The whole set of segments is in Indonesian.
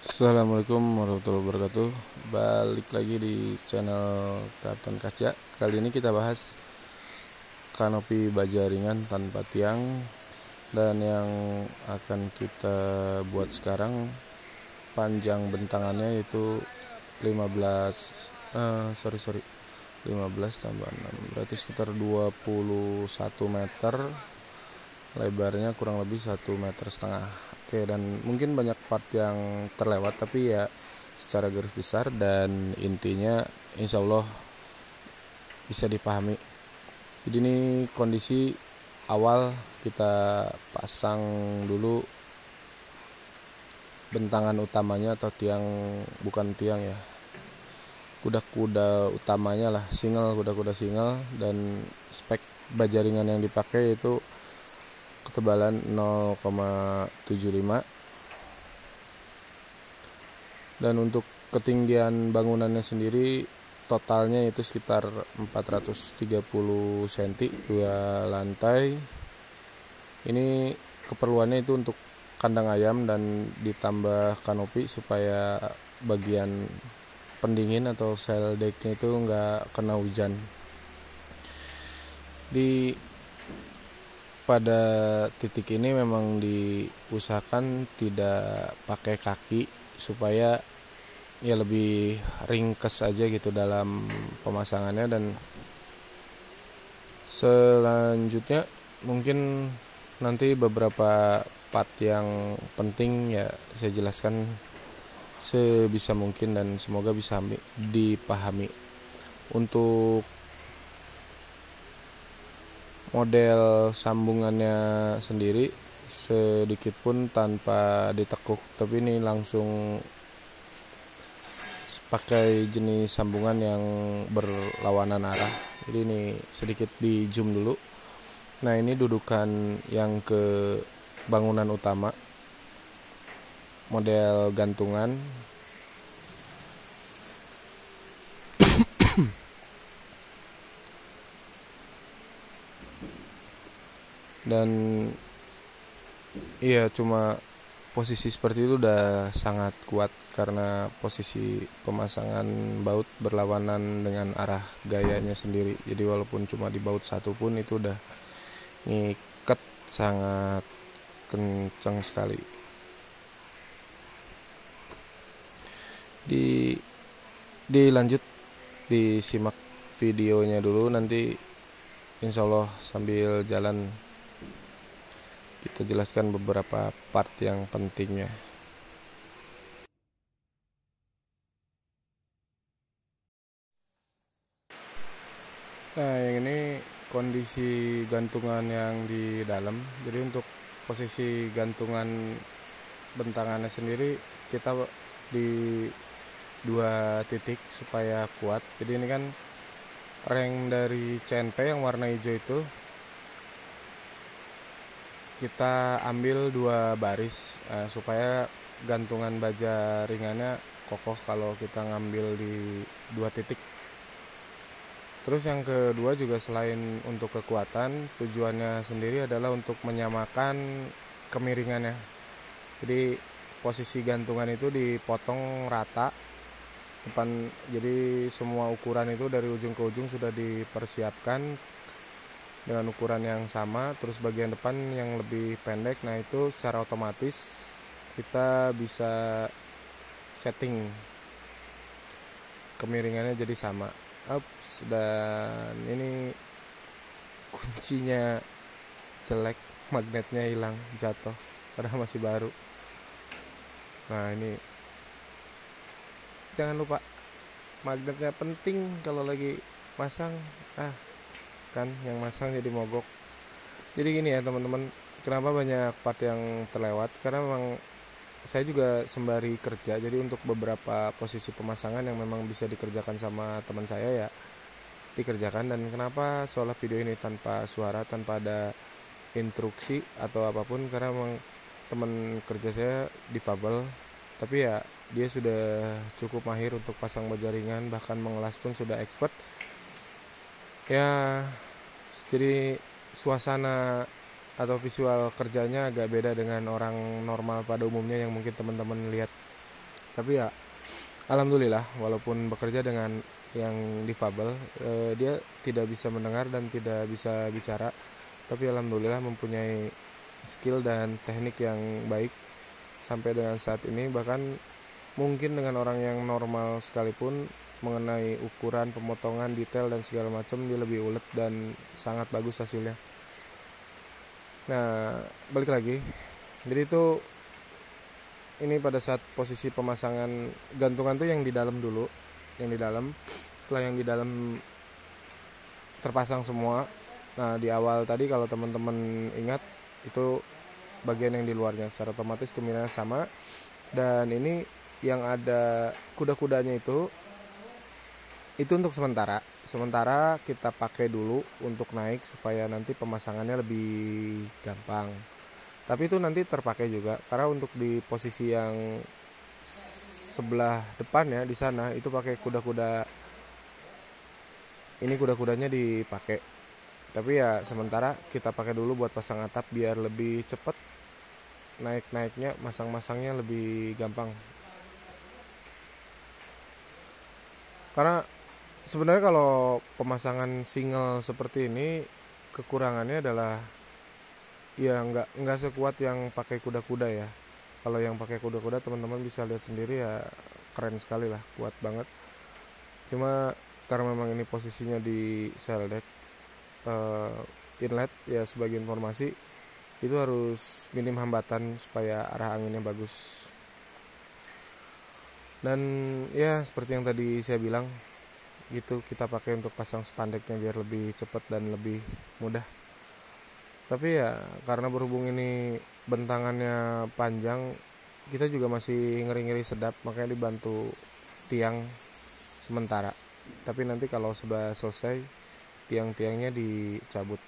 Assalamualaikum warahmatullahi wabarakatuh. Balik lagi di channel Kapten Kaca. Kali ini kita bahas kanopi baja ringan tanpa tiang. Dan yang akan kita buat sekarang panjang bentangannya yaitu 15 15 tambah 6 berarti sekitar 21 meter. Lebarnya kurang lebih 1,5 meter. Oke, dan mungkin banyak part yang terlewat, tapi ya secara garis besar dan intinya insya Allah bisa dipahami. Jadi ini kondisi awal kita pasang dulu bentangan utamanya atau tiang, bukan tiang ya, kuda-kuda utamanya lah, kuda-kuda single. Dan spek baja ringan yang dipakai itu ketebalan 0,75. Dan untuk ketinggian bangunannya sendiri totalnya itu sekitar 430 cm, 2 lantai. Ini keperluannya itu untuk kandang ayam dan ditambah kanopi supaya bagian pendingin atau sail decknya itu nggak kena hujan. Pada titik ini memang diusahakan tidak pakai kaki supaya ya lebih ringkes aja gitu dalam pemasangannya. Dan selanjutnya mungkin nanti beberapa part yang penting ya saya jelaskan sebisa mungkin dan semoga bisa dipahami. Untuk model sambungannya sendiri sedikit pun tanpa ditekuk, tapi ini langsung pakai jenis sambungan yang berlawanan arah. Jadi ini sedikit di zoom dulu. Nah, ini dudukan yang ke bangunan utama, model gantungan. Dan iya, cuma posisi seperti itu udah sangat kuat karena posisi pemasangan baut berlawanan dengan arah gayanya sendiri. Jadi walaupun cuma di baut satu pun itu udah ngikat sangat kencang sekali. Dilanjut disimak videonya dulu, nanti insya Allah sambil jalan kita jelaskan beberapa part yang pentingnya. Nah, yang ini kondisi gantungan yang di dalam. Jadi untuk posisi gantungan bentangannya sendiri kita di 2 titik supaya kuat. Jadi ini kan ring dari CNP yang warna hijau itu kita ambil 2 baris supaya gantungan baja ringannya kokoh kalau kita ngambil di 2 titik. Terus yang kedua juga selain untuk kekuatan, tujuannya sendiri adalah untuk menyamakan kemiringannya. Jadi posisi gantungan itu dipotong rata depan, jadi semua ukuran itu dari ujung ke ujung sudah dipersiapkan dengan ukuran yang sama. Terus bagian depan yang lebih pendek, nah itu secara otomatis kita bisa setting kemiringannya jadi sama. Dan ini kuncinya jelek, magnetnya hilang, jatuh padahal masih baru. Nah, ini jangan lupa magnetnya penting kalau lagi masang. Kan yang masang jadi mogok. Jadi gini ya teman-teman, kenapa banyak part yang terlewat, karena memang saya juga sembari kerja. Jadi untuk beberapa posisi pemasangan yang memang bisa dikerjakan sama teman saya ya dikerjakan. Dan kenapa seolah video ini tanpa suara, tanpa ada instruksi atau apapun, karena memang teman kerja saya difabel, tapi ya dia sudah cukup mahir untuk pasang baja ringan, bahkan mengelas pun sudah expert ya. Jadi suasana atau visual kerjanya agak beda dengan orang normal pada umumnya yang mungkin teman-teman lihat Tapi ya alhamdulillah walaupun bekerja dengan yang difabel, dia tidak bisa mendengar dan tidak bisa bicara, tapi alhamdulillah mempunyai skill dan teknik yang baik sampai dengan saat ini. Bahkan mungkin dengan orang yang normal sekalipun mengenai ukuran, pemotongan, detail dan segala macam dia lebih ulet dan sangat bagus hasilnya. Nah, balik lagi. Jadi itu ini pada saat posisi pemasangan gantungan tuh yang di dalam dulu, yang di dalam. Setelah yang di dalam terpasang semua. Nah, di awal tadi kalau teman-teman ingat itu bagian yang di luarnya secara otomatis kemiringannya sama. Dan ini yang ada kuda-kudanya itu untuk sementara kita pakai dulu untuk naik supaya nanti pemasangannya lebih gampang. Tapi itu nanti terpakai juga karena untuk di posisi yang sebelah depan ya di sana itu pakai kuda-kuda, ini kuda-kudanya dipakai. Tapi ya sementara kita pakai dulu buat pasang atap biar lebih cepat naik-naiknya, masang-masangnya lebih gampang. Karena sebenarnya kalau pemasangan single seperti ini kekurangannya adalah ya nggak sekuat yang pakai kuda-kuda ya. Kalau yang pakai kuda-kuda teman-teman bisa lihat sendiri ya, keren sekali lah, kuat banget. Cuma karena memang ini posisinya di sail deck inlet ya, sebagai informasi itu harus minim hambatan supaya arah anginnya bagus. Dan ya seperti yang tadi saya bilang gitu, kita pakai untuk pasang spandeknya biar lebih cepat dan lebih mudah. Tapi ya karena berhubung ini bentangannya panjang, kita juga masih ngeri-ngeri sedap, makanya dibantu tiang sementara. Tapi nanti kalau sudah selesai tiang-tiangnya dicabut.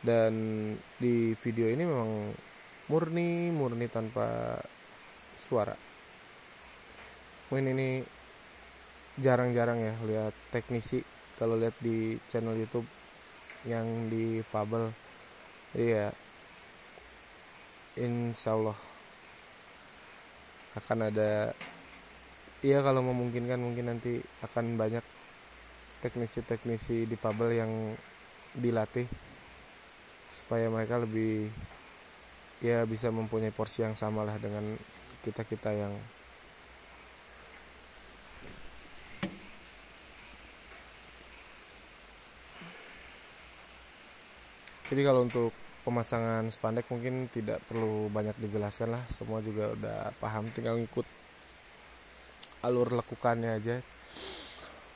Dan di video ini memang murni tanpa suara. Mungkin ini jarang-jarang ya lihat teknisi kalau lihat di channel YouTube yang di fabel. Jadi ya insyaallah akan ada, iya kalau memungkinkan mungkin nanti akan banyak teknisi-teknisi di fabel yang dilatih supaya mereka lebih ya bisa mempunyai porsi yang sama lah dengan kita yang jadi kalau untuk pemasangan spandek mungkin tidak perlu banyak dijelaskan lah, semua juga udah paham, tinggal ngikut alur lekukannya aja.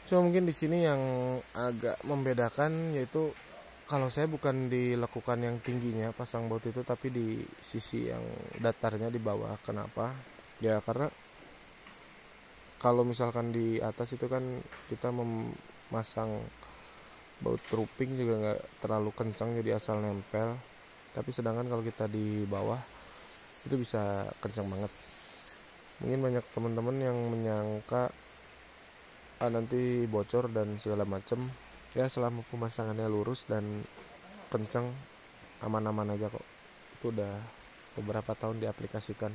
Cuma mungkin di sini yang agak membedakan yaitu kalau saya bukan di lekukan yang tingginya pasang baut itu, tapi di sisi yang datarnya di bawah. Kenapa? Ya karena kalau misalkan di atas itu kan kita memasang baut roofing juga nggak terlalu kencang, jadi asal nempel. Tapi sedangkan kalau kita di bawah itu bisa kencang banget. Mungkin banyak teman-teman yang menyangka nanti bocor dan segala macem. Ya selama pemasangannya lurus dan kencang aman-aman aja kok. Itu udah beberapa tahun diaplikasikan.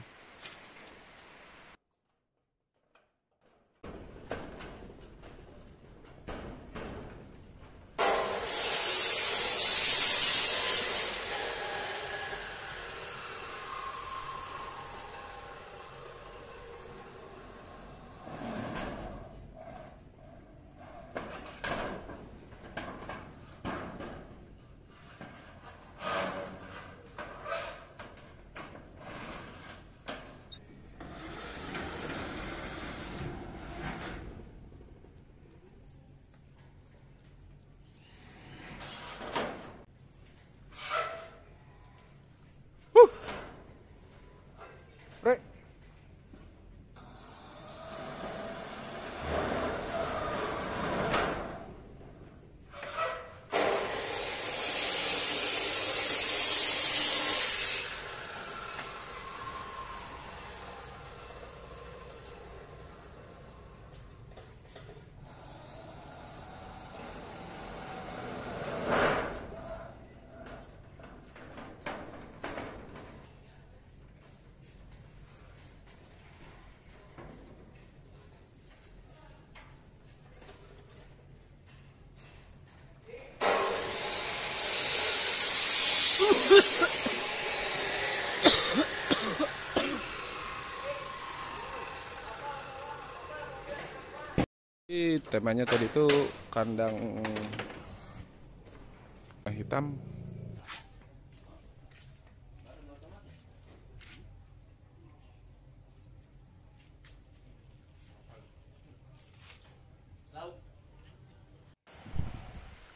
Temanya tadi tuh kandang hitam.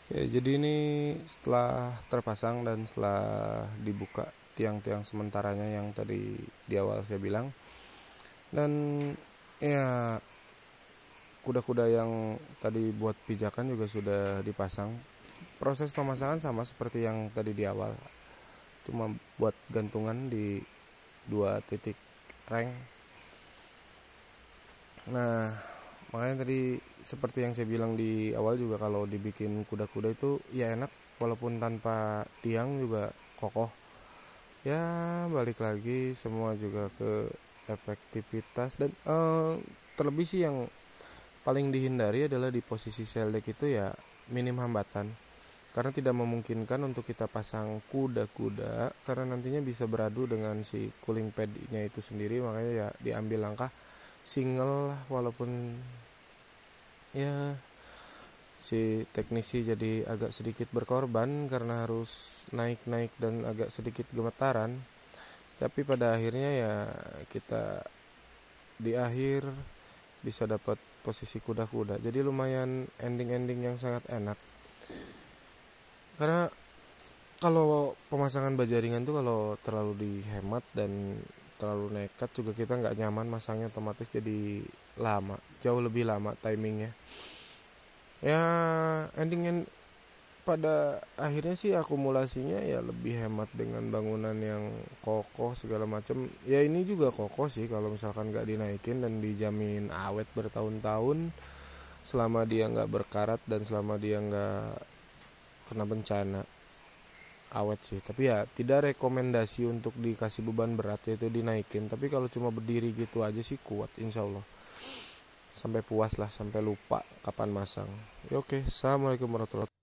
Oke, jadi ini setelah terpasang dan setelah dibuka tiang-tiang sementaranya yang tadi di awal saya bilang, dan ya kuda-kuda yang tadi buat pijakan juga sudah dipasang. Proses pemasangan sama seperti yang tadi di awal, cuma buat gantungan di 2 titik reng. Nah, makanya tadi seperti yang saya bilang di awal juga, kalau dibikin kuda-kuda itu ya enak, walaupun tanpa tiang juga kokoh. Ya balik lagi semua juga ke efektivitas, dan terlebih sih yang paling dihindari adalah di posisi seldek itu ya minim hambatan, karena tidak memungkinkan untuk kita pasang kuda-kuda karena nantinya bisa beradu dengan si cooling pad-nya itu sendiri. Makanya ya diambil langkah single lah, walaupun ya si teknisi jadi agak sedikit berkorban karena harus naik-naik dan agak sedikit gemetaran, tapi pada akhirnya ya kita di akhir bisa dapat posisi kuda-kuda. Jadi lumayan ending-ending yang sangat enak, karena kalau pemasangan baja ringan tuh kalau terlalu dihemat dan terlalu nekat juga kita nggak nyaman masangnya, otomatis jadi lama, jauh lebih lama timingnya. Ya endingnya pada akhirnya sih akumulasinya ya lebih hemat dengan bangunan yang kokoh segala macam. Ya ini juga kokoh sih kalau misalkan nggak dinaikin dan dijamin awet bertahun-tahun, selama dia nggak berkarat dan selama dia nggak kena bencana, awet sih. Tapi ya tidak rekomendasi untuk dikasih beban berat, yaitu dinaikin. Tapi kalau cuma berdiri gitu aja sih kuat insya Allah, sampai puas lah, sampai lupa kapan masang. Ya oke, assalamualaikum warahmatullahi wabarakatuh.